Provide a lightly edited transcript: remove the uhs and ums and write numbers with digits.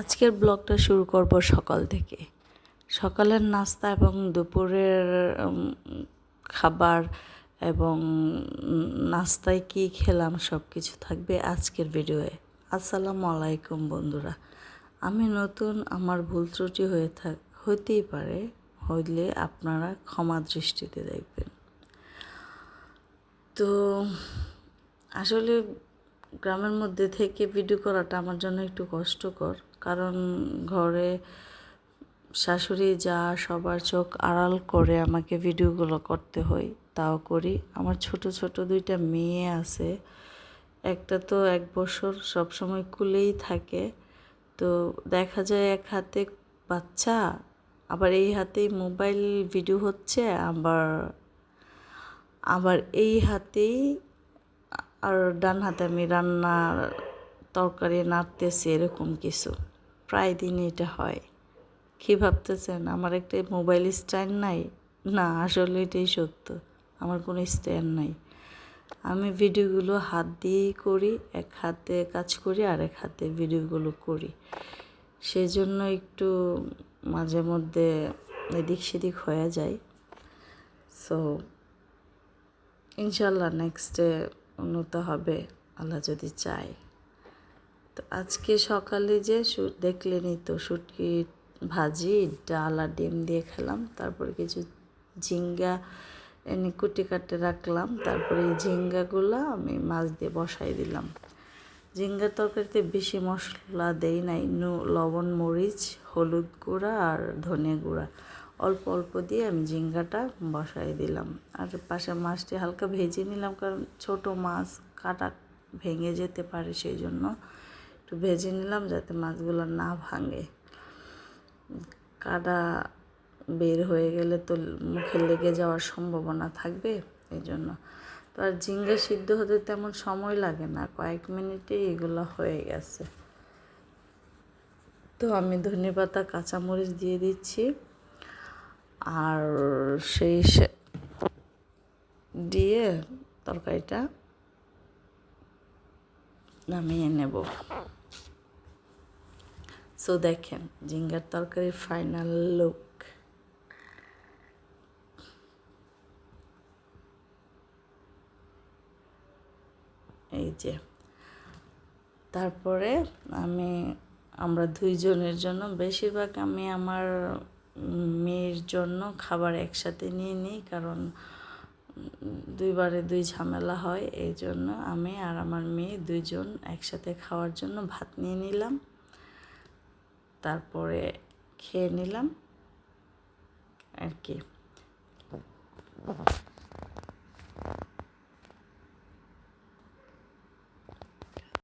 আজকের ব্লগটা শুরু করব সকাল থেকে। সকালের নাস্তা এবং দুপুরের খাবার এবং নাস্তায় কী খেলাম সব কিছু থাকবে আজকের ভিডিওয়ে। আসসালামু আলাইকুম বন্ধুরা, আমি নতুন, আমার ভুল ত্রুটি হইতেই পারে, হইলে আপনারা ক্ষমা দৃষ্টিতে দেখবেন। তো আসলে গ্রামের মধ্যে থেকে ভিডিও করাটা আমার জন্য একটু কষ্টকর, কারণ ঘরে শাশুড়ি যা সবার চোখ আড়াল করে আমাকে ভিডিওগুলো করতে হয়, তাও করি। আমার ছোট ছোট দুইটা মেয়ে আছে, একটা তো 1 বছর সবসময় কুলেই থাকে। তো দেখা যায় এক হাতে বাচ্চা, আবার এই হাতেই মোবাইল ভিডিও হচ্ছে, আবার এই হাতেই আর ডান হাতে আমি রান্নার তরকারি নাড়তেছি, এরকম কিছু প্রায় দিনই এটা হয়। কী ভাবতেছেন আমার একটা মোবাইল স্ট্যান্ড নাই? না, আসলে এটাই সত্য, আমার কোনো স্ট্যান্ড নাই। আমি ভিডিওগুলো হাত দিয়েই করি, এক হাতে কাজ করি আর এক হাতে ভিডিওগুলো করি। সেজন্য একটু মাঝে মধ্যে এদিক সেদিক হয়ে যায়। সো ইনশাল্লাহ নেক্সটে উন্নত হবে, আল্লাহ যদি চায়। তো আজকে সকালে যে দেখলেনই তো, শুটকি ভাজি, ডাল আর ডিম দিয়ে খেলাম। তারপরে কিছু ঝিঙ্গা এনে কুটি কাটে রাখলাম, তারপরে এই ঝিঙ্গাগুলো আমি মাছ দিয়ে বসাই দিলাম। ঝিঙ্গার তরকারিতে বেশি মশলা দেই নাই, লবণ, মরিচ, হলুদ গুঁড়া আর ধনিয়া গুঁড়া অল্প অল্প দিয়ে আমি ঝিঙ্গাটা বসাই দিলাম। আর পাশে মাছটি হালকা ভেজে নিলাম, কারণ ছোট মাছ কাটা ভেঙে যেতে পারে, সেই জন্য একটু ভেজে নিলাম যাতে মাছগুলো না ভাঙে। কাটা বের হয়ে গেলে তো মুখে লেগে যাওয়ার সম্ভাবনা থাকবে, এই জন্য। তো আর ঝিঙ্গা সিদ্ধ হতে তেমন সময় লাগে না, কয়েক মিনিটেই এগুলো হয়ে গেছে। তো আমি ধনেপাতা কাঁচামরিচ দিয়ে দিচ্ছি, আর সেই দিয়ে তরকারিটা নামিয়ে নেব। সো দেখেন ঝিঙ্গার তরকারির ফাইনাল লুক। এই যে, তারপরে আমরা 2 জনের জন্য, বেশিরভাগ আমি আমার মেয়ের জন্য খাবার একসাথে নিয়ে নিই, কারণ 2 বারে 2 ঝামেলা হয়। এই জন্য আমি আর আমার মেয়ে 2 জন একসাথে খাওয়ার জন্য ভাত নিয়ে নিলাম, তারপরে খেয়ে নিলাম আর কি।